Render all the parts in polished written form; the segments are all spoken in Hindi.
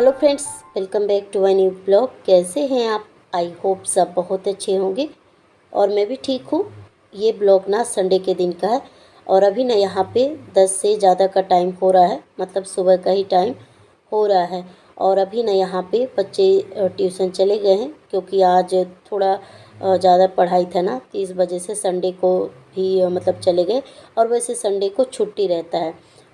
Hello friends, welcome back to my new blog. कैसे हैं आप? आई होप सब बहुत अच्छे होंगे और मैं भी ठीक हूँ। ये ब्लॉग ना संडे के दिन का है और अभी ना यहाँ पे 10 से ज़्यादा का टाइम हो रहा है, मतलब सुबह का ही टाइम हो रहा है। और अभी ना यहाँ पे बच्चे ट्यूशन चले गए हैं क्योंकि आज थोड़ा ज़्यादा पढ़ाई था ना, तो इस वजह से संडे को भी मतलब चले गए। और वैसे संडे को छुट्टी रहता है,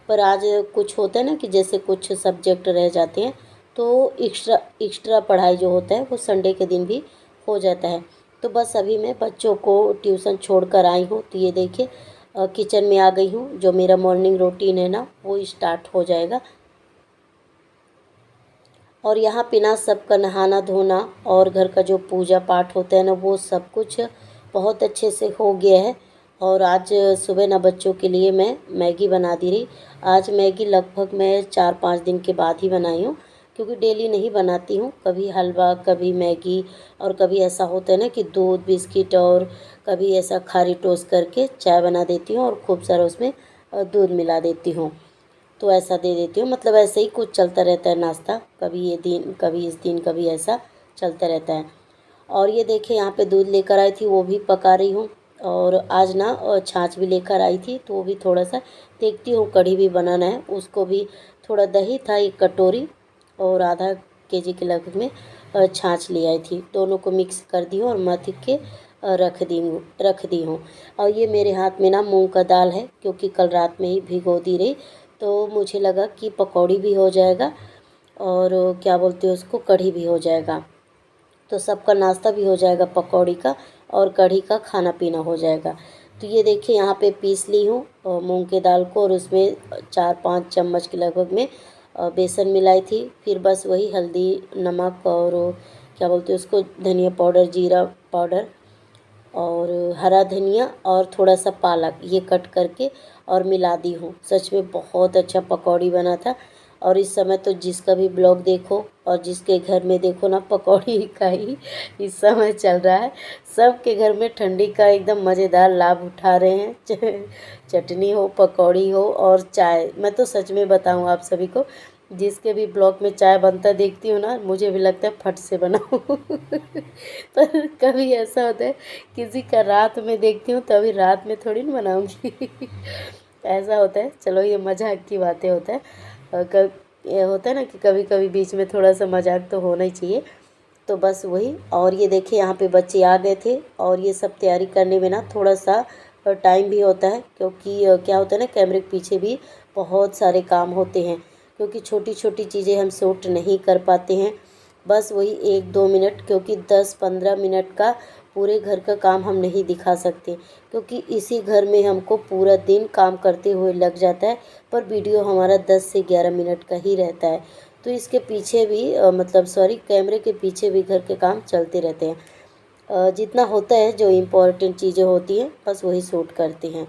पर आज कुछ होता है ना कि जैसे कुछ सब्जेक्ट रह जाते हैं तो एक्स्ट्रा पढ़ाई जो होता है वो संडे के दिन भी हो जाता है। तो बस अभी मैं बच्चों को ट्यूशन छोड़कर आई हूँ, तो ये देखिए किचन में आ गई हूँ। जो मेरा मॉर्निंग रूटीन है ना वो स्टार्ट हो जाएगा। और यहाँ पे ना सबका नहाना धोना और घर का जो पूजा पाठ होता है ना वो सब कुछ बहुत अच्छे से हो गया है। और आज सुबह ना बच्चों के लिए मैं मैगी बना दी रही। आज मैगी लगभग मैं 4-5 दिन के बाद ही बनाई हूँ, क्योंकि डेली नहीं बनाती हूँ। कभी हलवा, कभी मैगी, और कभी ऐसा होता है ना कि दूध बिस्किट, और कभी ऐसा खारी टोस्ट करके चाय बना देती हूँ और खूब सारा उसमें दूध मिला देती हूँ। तो ऐसा दे देती हूँ, मतलब ऐसे ही कुछ चलता रहता है नाश्ता, कभी ये दिन कभी इस दिन कभी ऐसा चलता रहता है। और ये देखिए यहाँ पे दूध लेकर आई थी, वो भी पका रही हूँ। और आज ना छाछ भी लेकर आई थी, तो वो भी थोड़ा सा देखती हूँ। कढ़ी भी बनाना है, उसको भी थोड़ा दही था 1 कटोरी और आधा केजी के लगभग में छाछ ले आई थी। दोनों को मिक्स कर दी हूँ और मथ के रख दी हूँ। और ये मेरे हाथ में ना मूंग का दाल है, क्योंकि कल रात में ही भिगो दी रही, तो मुझे लगा कि पकौड़ी भी हो जाएगा और क्या बोलते हैं उसको, कढ़ी भी हो जाएगा। तो सबका नाश्ता भी हो जाएगा पकौड़ी का, और कढ़ी का खाना पीना हो जाएगा। तो ये देखिए यहाँ पे पीस ली हूँ मूंग के दाल को, और उसमें 4-5 चम्मच के लगभग में बेसन मिलाई थी। फिर बस वही हल्दी, नमक और क्या बोलते हैं उसको, धनिया पाउडर, जीरा पाउडर और हरा धनिया और थोड़ा सा पालक, ये कट करके और मिला दी हूँ। सच में बहुत अच्छा पकौड़ी बना था। और इस समय तो जिसका भी ब्लॉग देखो और जिसके घर में देखो ना, पकौड़ी का ही इस समय चल रहा है। सबके घर में ठंडी का एकदम मज़ेदार लाभ उठा रहे हैं। चटनी हो, पकौड़ी हो और चाय। मैं तो सच में बताऊँ आप सभी को, जिसके भी ब्लॉग में चाय बनता देखती हूँ ना, मुझे भी लगता है फट से बनाऊँ। पर कभी ऐसा होता है किसी का रात में देखती हूँ, तभी रात में थोड़ी ना बनाऊँगी। ऐसा होता है। चलो ये मजाक की बातें होता है। ये होता है ना कि कभी कभी बीच में थोड़ा सा मजाक तो होना ही चाहिए। तो बस वही। और ये देखिए यहाँ पे बच्चे आ गए थे, और ये सब तैयारी करने में ना थोड़ा सा टाइम भी होता है, क्योंकि क्या होता है ना, कैमरे के पीछे भी बहुत सारे काम होते हैं, क्योंकि छोटी छोटी चीज़ें हम शूट नहीं कर पाते हैं। बस वही 1-2 मिनट, क्योंकि 10-15 मिनट का पूरे घर का काम हम नहीं दिखा सकते, क्योंकि इसी घर में हमको पूरा दिन काम करते हुए लग जाता है। पर वीडियो हमारा 10 से 11 मिनट का ही रहता है। तो इसके पीछे भी मतलब सॉरी, कैमरे के पीछे भी घर के काम चलते रहते हैं। जितना होता है, जो इम्पोर्टेंट चीज़ें होती हैं बस वही शूट करते हैं।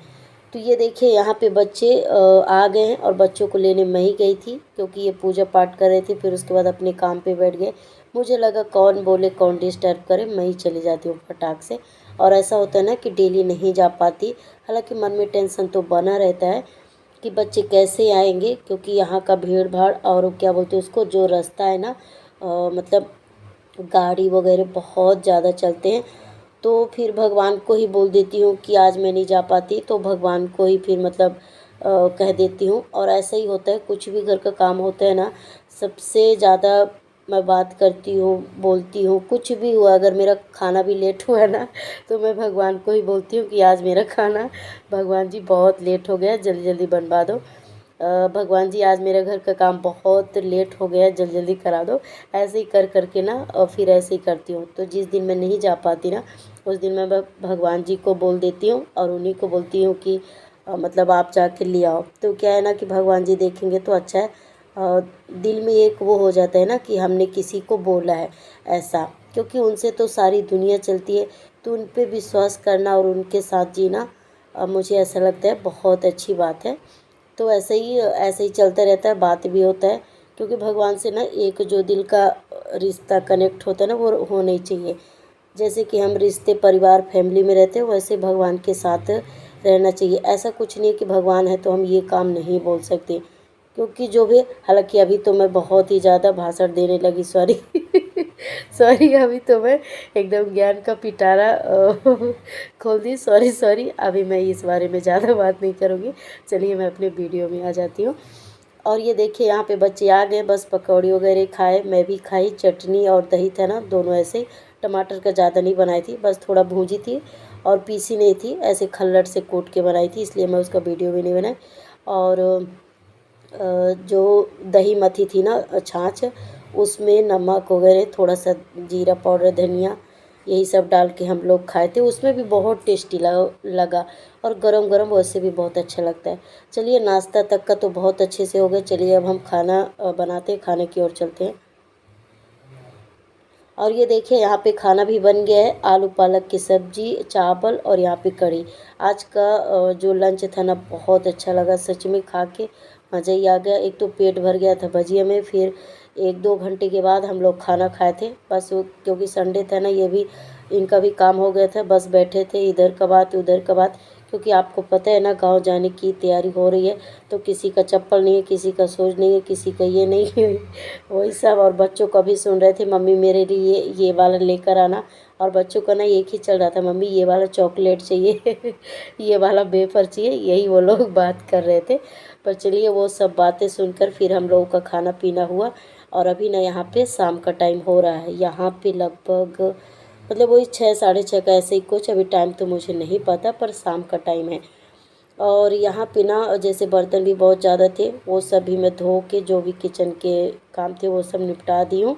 तो ये देखिए यहाँ पे बच्चे आ गए हैं, और बच्चों को लेने मैं ही गई थी, क्योंकि ये पूजा पाठ कर रहे थे। फिर उसके बाद अपने काम पे बैठ गए। मुझे लगा कौन बोले, कौन डिस्टर्ब करे, मैं ही चली जाती हूँ फटाक से। और ऐसा होता है ना कि डेली नहीं जा पाती। हालांकि मन में टेंशन तो बना रहता है कि बच्चे कैसे आएंगे, क्योंकि यहाँ का भीड़ भाड़ और क्या बोलते हैं उसको, जो रास्ता है ना, मतलब गाड़ी वगैरह बहुत ज़्यादा चलते हैं। तो फिर भगवान को ही बोल देती हूँ कि आज मैं नहीं जा पाती, तो भगवान को ही फिर मतलब कह देती हूँ। और ऐसा ही होता है, कुछ भी घर का काम होता है ना, सबसे ज़्यादा मैं बात करती हूँ, बोलती हूँ। कुछ भी हुआ, अगर मेरा खाना भी लेट हुआ ना, तो मैं भगवान को ही बोलती हूँ कि आज मेरा खाना, भगवान जी बहुत लेट हो गया, जल्दी जल्दी बनवा दो। भगवान जी आज मेरे घर का काम बहुत लेट हो गया, जल्दी जल्दी करा दो। ऐसे ही कर करके ना, और फिर ऐसे ही करती हूँ। तो जिस दिन मैं नहीं जा पाती ना, उस दिन मैं भगवान जी को बोल देती हूँ, और उन्हीं को बोलती हूँ कि मतलब आप जाके ले आओ। तो क्या है ना कि भगवान जी देखेंगे तो अच्छा है। दिल में एक वो हो जाता है ना कि हमने किसी को बोला है ऐसा, क्योंकि उनसे तो सारी दुनिया चलती है। तो उन पे विश्वास करना और उनके साथ जीना मुझे ऐसा लगता है बहुत अच्छी बात है। तो ऐसे ही चलता रहता है, बात भी होता है, क्योंकि भगवान से ना एक जो दिल का रिश्ता कनेक्ट होता है ना, वो होना ही चाहिए। जैसे कि हम रिश्ते परिवार फैमिली में रहते हैं, वैसे भगवान के साथ रहना चाहिए। ऐसा कुछ नहीं है कि भगवान है तो हम ये काम नहीं बोल सकते, क्योंकि जो भी, हालांकि अभी तो मैं बहुत ही ज़्यादा भाषण देने लगी, सॉरी सॉरी, अभी तो मैं एकदम ज्ञान का पिटारा खोल दी, सॉरी सॉरी। अभी मैं इस बारे में ज़्यादा बात नहीं करूँगी। चलिए मैं अपने वीडियो में आ जाती हूँ। और ये देखिए यहाँ पे बच्चे आ गए, बस पकौड़ी वगैरह खाए, मैं भी खाई। चटनी और दही था ना, दोनों ऐसे ही। टमाटर का ज़्यादा नहीं बनाई थी, बस थोड़ा भूंजी थी और पीसी नहीं थी, ऐसे खल्लड़ से कूट के बनाई थी, इसलिए मैं उसका वीडियो भी नहीं बनाई। और जो दही मथी थी ना छाछ, उसमें नमक वगैरह, थोड़ा सा जीरा पाउडर, धनिया, यही सब डाल के हम लोग खाए थे। उसमें भी बहुत टेस्टी लगा। और गरम गरम वैसे भी बहुत अच्छा लगता है। चलिए नाश्ता तक का तो बहुत अच्छे से हो गया। चलिए अब हम खाना बनाते हैं, खाने की ओर चलते हैं। और ये देखिए यहाँ पे खाना भी बन गया है, आलू पालक की सब्जी, चावल और यहाँ पे कढ़ी। आज का जो लंच था ना, बहुत अच्छा लगा सच में, खा के मज़ा ही आ गया। एक तो पेट भर गया था भजिया में, फिर 1-2 घंटे के बाद हम लोग खाना खाए थे। बस क्योंकि संडे था ना, ये भी इनका भी काम हो गया था, बस बैठे थे, इधर का बात उधर का बात। क्योंकि आपको पता है ना, गांव जाने की तैयारी हो रही है, तो किसी का चप्पल नहीं है, किसी का शूज नहीं है, किसी का ये नहीं है वही सब। और बच्चों का भी सुन रहे थे, मम्मी मेरे लिए ये वाला लेकर आना। और बच्चों का ना एक ही चल रहा था, मम्मी ये वाला चॉकलेट चाहिए ये वाला वेफर चाहिए, यही वो लोग बात कर रहे थे। पर चलिए वो सब बातें सुनकर फिर हम लोगों का खाना पीना हुआ। और अभी ना यहाँ पे शाम का टाइम हो रहा है, यहाँ पे लगभग मतलब वही 6-6:30 का ऐसे ही कुछ, अभी टाइम तो मुझे नहीं पता, पर शाम का टाइम है। और यहाँ पे ना जैसे बर्तन भी बहुत ज़्यादा थे, वो सब भी मैं धो के, जो भी किचन के काम थे वो सब निपटा दी हूँ।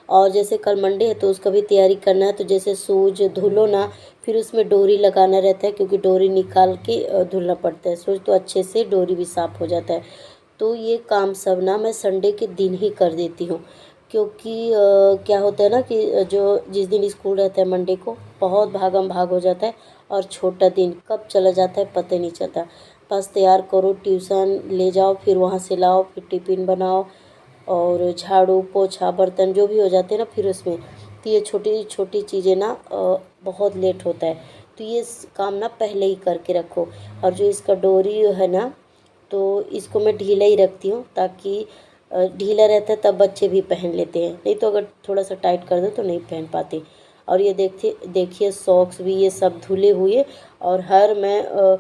और जैसे कल मंडे है तो उसका भी तैयारी करना है, तो जैसे सूज धुलो ना, फिर उसमें डोरी लगाना रहता है, क्योंकि डोरी निकाल के धुलना पड़ता है। सूज तो अच्छे से डोरी भी साफ़ हो जाता है। तो ये काम सब ना मैं संडे के दिन ही कर देती हूँ। क्योंकि क्या होता है ना कि जो जिस दिन स्कूल रहता है मंडे को, बहुत भागम भाग हो जाता है, और छोटा दिन कब चला जाता है पता नहीं चलता। बस तैयार करो, ट्यूशन ले जाओ, फिर वहाँ से लाओ, फिर टिफ़िन बनाओ, और झाड़ू पोछा बर्तन जो भी हो जाते हैं ना फिर उसमें। तो ये छोटी छोटी चीज़ें ना बहुत लेट होता है। तो ये काम ना पहले ही करके रखो। और जो इसका डोरी है ना, तो इसको मैं ढीला ही रखती हूँ, ताकि ढीला रहता है तब बच्चे भी पहन लेते हैं, नहीं तो अगर थोड़ा सा टाइट कर दो तो नहीं पहन पाते। और ये देखिए सॉक्स भी ये सब धुले हुए, और हर मैं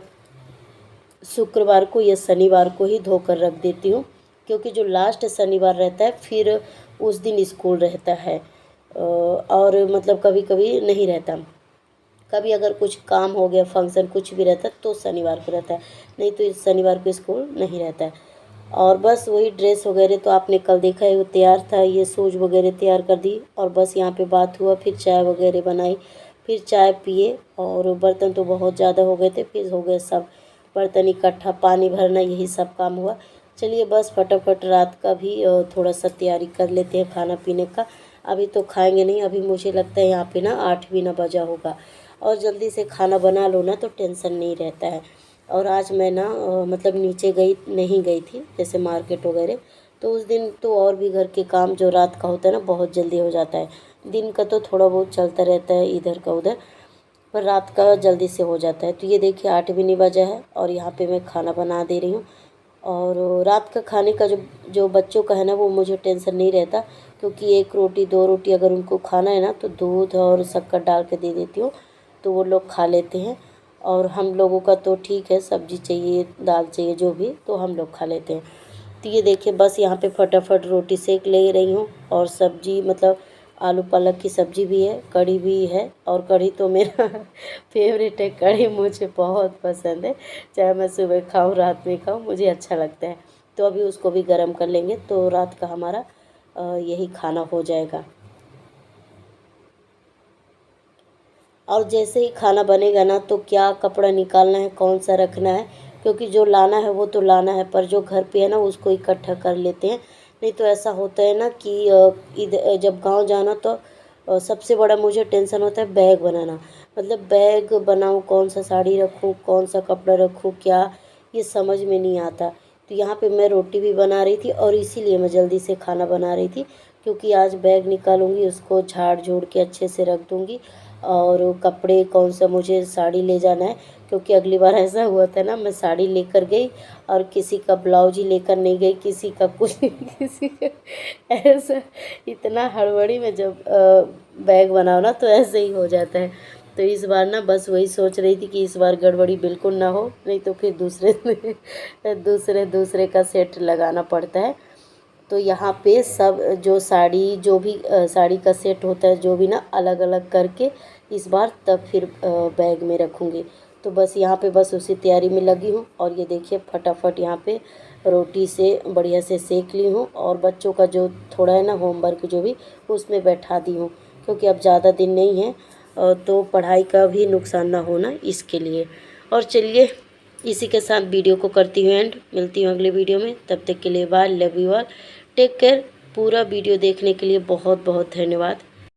शुक्रवार को या शनिवार को ही धोकर रख देती हूँ। क्योंकि जो लास्ट शनिवार रहता है फिर उस दिन स्कूल रहता है, और मतलब कभी कभी नहीं रहता। कभी अगर कुछ काम हो गया, फंक्शन कुछ भी रहता है तो शनिवार को रहता है, नहीं तो इस शनिवार को स्कूल नहीं रहता है। और बस वही ड्रेस वगैरह तो आपने कल देखा है, वो तैयार था, ये सूज वगैरह तैयार कर दी। और बस यहाँ पे बात हुआ, फिर चाय वगैरह बनाई, फिर चाय पिए। और बर्तन तो बहुत ज़्यादा हो गए थे, फिर हो गए सब बर्तन इकट्ठा, पानी भरना, यही सब काम हुआ। चलिए बस फटाफट रात का भी थोड़ा सा तैयारी कर लेते हैं खाना पीने का। अभी तो खाएंगे नहीं, अभी मुझे लगता है यहाँ पे ना 8 भी ना बजा होगा। और जल्दी से खाना बना लो ना तो टेंशन नहीं रहता है। और आज मैं ना मतलब नीचे नहीं गई थी, जैसे मार्केट वगैरह। तो उस दिन तो और भी घर के काम जो रात का होता है ना बहुत जल्दी हो जाता है। दिन का तो थोड़ा बहुत चलता रहता है इधर का उधर, पर रात का जल्दी से हो जाता है। तो ये देखिए 8 भी नहीं बजा है, और यहाँ पे मैं खाना बना दे रही हूँ। और रात का खाने का जो जो बच्चों का है ना, वो मुझे टेंशन नहीं रहता। क्योंकि 1 रोटी 2 रोटी अगर उनको खाना है ना, तो दूध और शक्कर डाल के दे देती हूँ, तो वो लोग खा लेते हैं। और हम लोगों का तो ठीक है, सब्जी चाहिए दाल चाहिए जो भी, तो हम लोग खा लेते हैं। तो ये देखिए बस यहाँ पे फटाफट रोटी सेक ले रही हूँ, और सब्जी मतलब आलू पालक की सब्जी भी है, कढ़ी भी है। और कढ़ी तो मेरा फेवरेट है, कढ़ी मुझे बहुत पसंद है, चाहे मैं सुबह खाऊँ रात में खाऊँ, मुझे अच्छा लगता है। तो अभी उसको भी गर्म कर लेंगे, तो रात का हमारा यही खाना हो जाएगा। और जैसे ही खाना बनेगा ना, तो क्या कपड़ा निकालना है, कौन सा रखना है, क्योंकि जो लाना है वो तो लाना है, पर जो घर पे है ना उसको इकट्ठा कर लेते हैं। नहीं तो ऐसा होता है ना कि इधर जब गांव जाना तो सबसे बड़ा मुझे टेंशन होता है बैग बनाना। मतलब बैग बनाऊँ, कौन सा साड़ी रखूँ, कौन सा कपड़ा रखूँ, क्या, ये समझ में नहीं आता। तो यहाँ पे मैं रोटी भी बना रही थी, और इसीलिए मैं जल्दी से खाना बना रही थी, क्योंकि आज बैग निकालूंगी, उसको झाड़ झूड़ के अच्छे से रख दूँगी। और कपड़े कौन सा, मुझे साड़ी ले जाना है, क्योंकि अगली बार ऐसा हुआ था ना, मैं साड़ी लेकर गई और किसी का ब्लाउज ही लेकर नहीं गई, किसी का कुछ किसी का ऐसा। इतना हड़बड़ी में जब बैग बनाओ ना तो ऐसे ही हो जाता है। तो इस बार ना बस वही सोच रही थी कि इस बार गड़बड़ी बिल्कुल ना हो, नहीं तो फिर दूसरे का सेट लगाना पड़ता है। तो यहाँ पे सब जो साड़ी जो भी साड़ी का सेट होता है जो भी ना अलग अलग करके इस बार तब फिर बैग में रखूँगी। तो बस यहाँ पे बस उसी तैयारी में लगी हूँ। और ये देखिए फटाफट यहाँ पे रोटी से बढ़िया से सेक ली हूँ और बच्चों का जो थोड़ा है ना होमवर्क जो भी उसमें बैठा दी हूँ, क्योंकि अब ज़्यादा दिन नहीं है तो पढ़ाई का भी नुकसान ना होना इसके लिए। और चलिए इसी के साथ वीडियो को करती हूँ एंड, मिलती हूँ अगले वीडियो में। तब तक के लिए bye, love you all, take care. पूरा वीडियो देखने के लिए बहुत बहुत धन्यवाद।